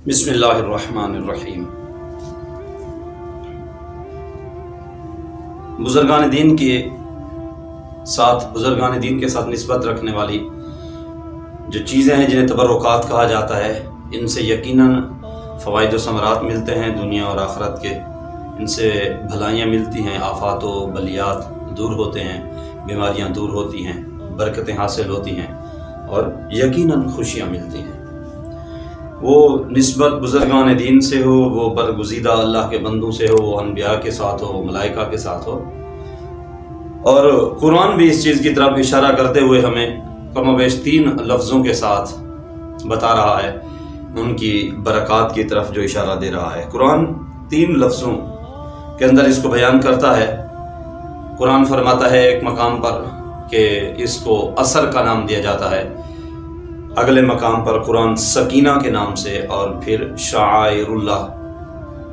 بسم اللہ الرحمن الرحیم۔ بزرگان دین کے ساتھ نسبت رکھنے والی جو چیزیں ہیں جنہیں تبرکات کہا جاتا ہے، ان سے یقیناً فوائد و ثمرات ملتے ہیں دنیا اور آخرت کے، ان سے بھلائیاں ملتی ہیں، آفات و بلیات دور ہوتے ہیں، بیماریاں دور ہوتی ہیں، برکتیں حاصل ہوتی ہیں اور یقیناً خوشیاں ملتی ہیں۔ وہ نسبت بزرگان دین سے ہو، وہ برگزیدہ اللہ کے بندوں سے ہو، وہ انبیاء کے ساتھ ہو، وہ ملائکہ کے ساتھ ہو، اور قرآن بھی اس چیز کی طرف اشارہ کرتے ہوئے ہمیں کم و بیش 3 لفظوں کے ساتھ بتا رہا ہے، ان کی برکات کی طرف جو اشارہ دے رہا ہے۔ قرآن 3 لفظوں کے اندر اس کو بیان کرتا ہے۔ قرآن فرماتا ہے ایک مقام پر کہ اس کو عصر کا نام دیا جاتا ہے، اگلے مقام پر قرآن سکینہ کے نام سے، اور پھر شعائر اللہ،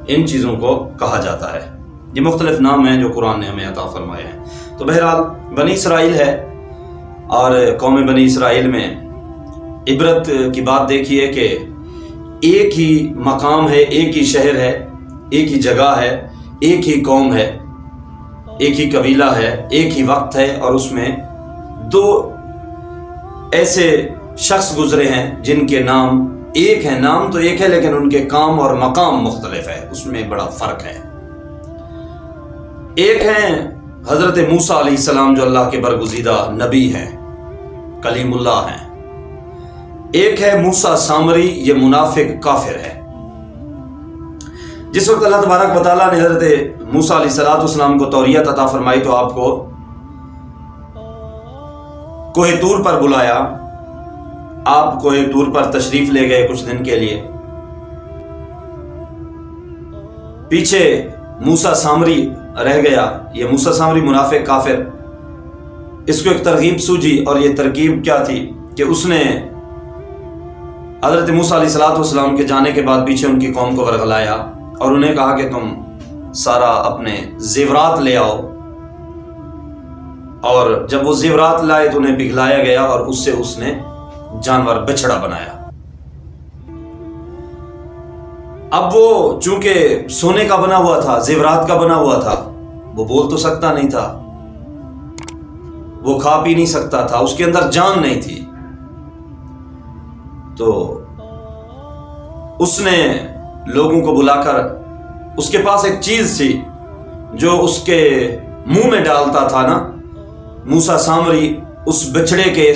ان چیزوں کو کہا جاتا ہے۔ یہ مختلف نام ہیں جو قرآن نے ہمیں عطا فرمائے ہیں۔ تو بہرحال بنی اسرائیل ہے، اور قوم بنی اسرائیل میں عبرت کی بات دیکھیے کہ ایک ہی مقام ہے، ایک ہی شہر ہے، ایک ہی جگہ ہے، ایک ہی قوم ہے، ایک ہی قبیلہ ہے، ایک ہی وقت ہے، اور اس میں 2 ایسے شخص گزرے ہیں جن کے نام ایک ہیں، نام تو ایک ہے لیکن ان کے کام اور مقام مختلف ہے، اس میں بڑا فرق ہے۔ ایک ہیں حضرت موسیٰ علیہ السلام جو اللہ کے برگزیدہ نبی ہیں، کلیم اللہ ہیں۔ ایک ہے موسیٰ سامری، یہ منافق کافر ہے۔ جس وقت اللہ تبارک و تعالیٰ نے حضرت موسیٰ علیہ السلام کو توریت عطا فرمائی تو آپ کو کوہ طور پر بلایا، آپ کوہ طور پر تشریف لے گئے کچھ دن کے لیے۔ پیچھے موسیٰ سامری رہ گیا، یہ موسیٰ سامری منافق کافر، اس کو ایک ترغیب سوجھی، اور یہ ترکیب کیا تھی کہ اس نے حضرت موسیٰ علیہ السلام کے جانے کے بعد پیچھے ان کی قوم کو ورغلایا اور انہیں کہا کہ تم سارا اپنے زیورات لے آؤ، اور جب وہ زیورات لائے تو انہیں پگھلایا گیا، اور اس سے اس نے جانور بچھڑا بنایا۔ اب وہ چونکہ سونے کا بنا ہوا تھا، زیورات کا بنا ہوا تھا، وہ بول تو سکتا نہیں تھا، وہ کھا پی نہیں سکتا تھا، اس کے اندر جان نہیں تھی، تو اس نے لوگوں کو بلا کر، اس کے پاس ایک چیز تھی جو اس کے منہ میں ڈالتا تھا نا، موسیٰ سامری اس بچڑے کے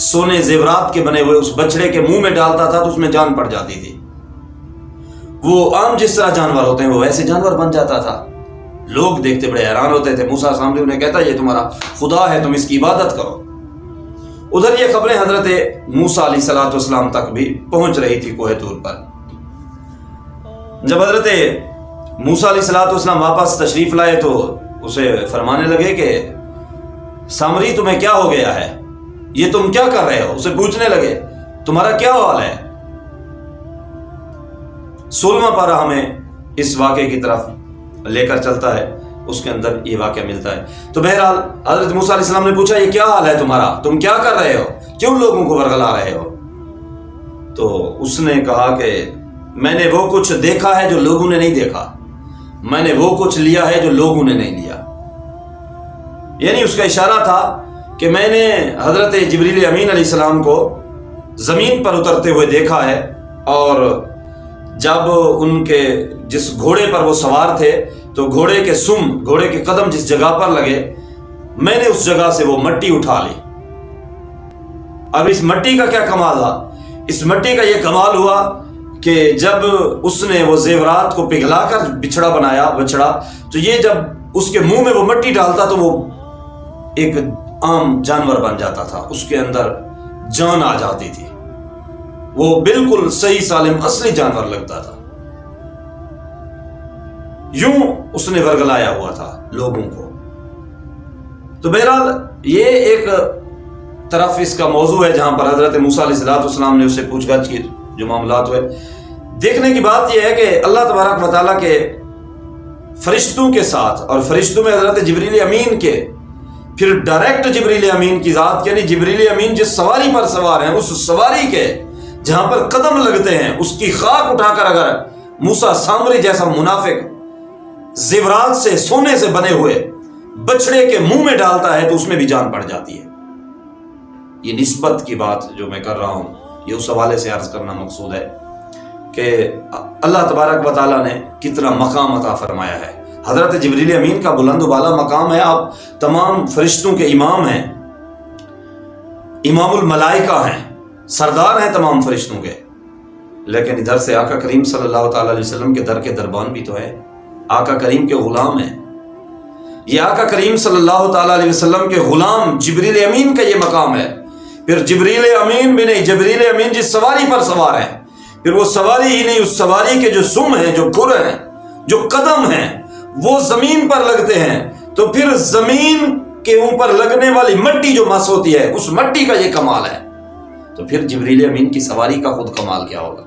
سونے زیورات کے بنے ہوئے اس بچڑے کے منہ میں ڈالتا تھا تو اس میں جان پڑ جاتی تھی۔ وہ عام جس طرح جانور ہوتے ہیں وہ ویسے جانور بن جاتا تھا۔ لوگ دیکھتے بڑے حیران ہوتے تھے۔ موسیٰ سامری انہیں کہتا یہ تمہارا خدا ہے، تم اس کی عبادت کرو۔ ادھر یہ خبریں حضرت موسیٰ علیہ السلام تک بھی پہنچ رہی تھی کوہ طور پر۔ جب حضرت موسیٰ علیہ السلام واپس تشریف لائے تو اسے فرمانے لگے کہ سامری تمہیں کیا ہو گیا ہے، یہ تم کیا کر رہے ہو؟ اسے پوچھنے لگے تمہارا کیا حال ہے۔ 16واں پارہ ہمیں اس واقعے کی طرف لے کر چلتا ہے، اس کے اندر یہ واقعہ ملتا ہے۔ تو بہرحال حضرت موسیٰ علیہ السلام نے پوچھا یہ کیا حال ہے تمہارا، تم کیا کر رہے ہو، کیوں لوگوں کو ورغلا رہے ہو؟ تو اس نے کہا کہ میں نے وہ کچھ دیکھا ہے جو لوگوں نے نہیں دیکھا، میں نے وہ کچھ لیا ہے جو لوگوں نے نہیں لیا۔ یعنی اس کا اشارہ تھا کہ میں نے حضرت جبریل امین علیہ السلام کو زمین پر اترتے ہوئے دیکھا ہے، اور جب ان کے جس گھوڑے پر وہ سوار تھے تو گھوڑے کے قدم جس جگہ پر لگے میں نے اس جگہ سے وہ مٹی اٹھا لی۔ اب اس مٹی کا کیا کمال تھا؟ اس مٹی کا یہ کمال ہوا کہ جب اس نے وہ زیورات کو پگھلا کر بچھڑا بنایا، تو یہ جب اس کے منہ میں وہ مٹی ڈالتا تو وہ ایک عام جانور بن جاتا تھا، اس کے اندر جان آ جاتی تھی، وہ بالکل صحیح سالم اصلی جانور لگتا تھا۔ یوں اس نے ورگلایا ہوا تھا لوگوں کو۔ تو بہرحال یہ ایک طرف اس کا موضوع ہے جہاں پر حضرت موسیٰ علیہ السلام نے اسے پوچھ گچھ کی جو معاملات ہوئے۔ دیکھنے کی بات یہ ہے کہ اللہ تبارک و تعالیٰ کے فرشتوں کے ساتھ، اور فرشتوں میں حضرت جبریل امین کے، پھر ڈائریکٹ جبریل امین کی ذات، یعنی جبریل امین جس سواری پر سوار ہیں اس سواری کے جہاں پر قدم لگتے ہیں اس کی خاک اٹھا کر اگر موسیٰ سامری جیسا منافق زیورات سے سونے سے بنے ہوئے بچڑے کے منہ میں ڈالتا ہے تو اس میں بھی جان پڑ جاتی ہے۔ یہ نسبت کی بات جو میں کر رہا ہوں یہ اس حوالے سے عرض کرنا مقصود ہے کہ اللہ تبارک و تعالیٰ نے کتنا مقام عطا فرمایا ہے۔ حضرت جبریل امین کا بلند و بالا مقام ہے، آپ تمام فرشتوں کے امام ہیں، امام الملائکہ ہیں، سردار ہیں تمام فرشتوں کے، لیکن ادھر سے آقا کریم صلی اللہ تعالی علیہ وسلم کے در کے دربان بھی تو ہے، آقا کریم کے غلام ہیں۔ یہ آقا کریم صلی اللہ تعالی علیہ وسلم کے غلام جبریل امین کا یہ مقام ہے۔ پھر جبریل امین بھی نہیں، جبریل امین جس سواری پر سوار ہیں، پھر وہ سواری ہی نہیں، اس سواری کے جو سم ہیں، جو کھر ہیں، جو قدم ہیں، وہ زمین پر لگتے ہیں، تو پھر زمین کے اوپر لگنے والی مٹی جو مس ہوتی ہے اس مٹی کا یہ کمال ہے، تو پھر جبریل امین کی سواری کا خود کمال کیا ہوگا،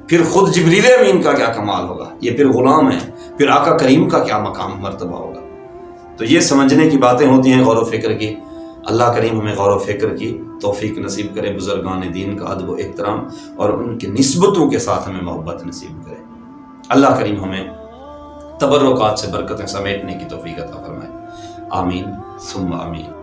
پھر خود جبریل امین کا کیا کمال ہوگا، یہ پھر غلام ہے، پھر آقا کریم کا کیا مقام مرتبہ ہوگا۔ تو یہ سمجھنے کی باتیں ہوتی ہیں، غور و فکر کی۔ اللہ کریم ہمیں غور و فکر کی توفیق نصیب کرے، بزرگان دین کا ادب و احترام اور ان کی نسبتوں کے ساتھ ہمیں محبت نصیب کرے۔ اللہ کریم ہمیں تبرکات سے برکتیں سمیٹنے کی توفیق عطا فرمائے، آمین ثم آمین۔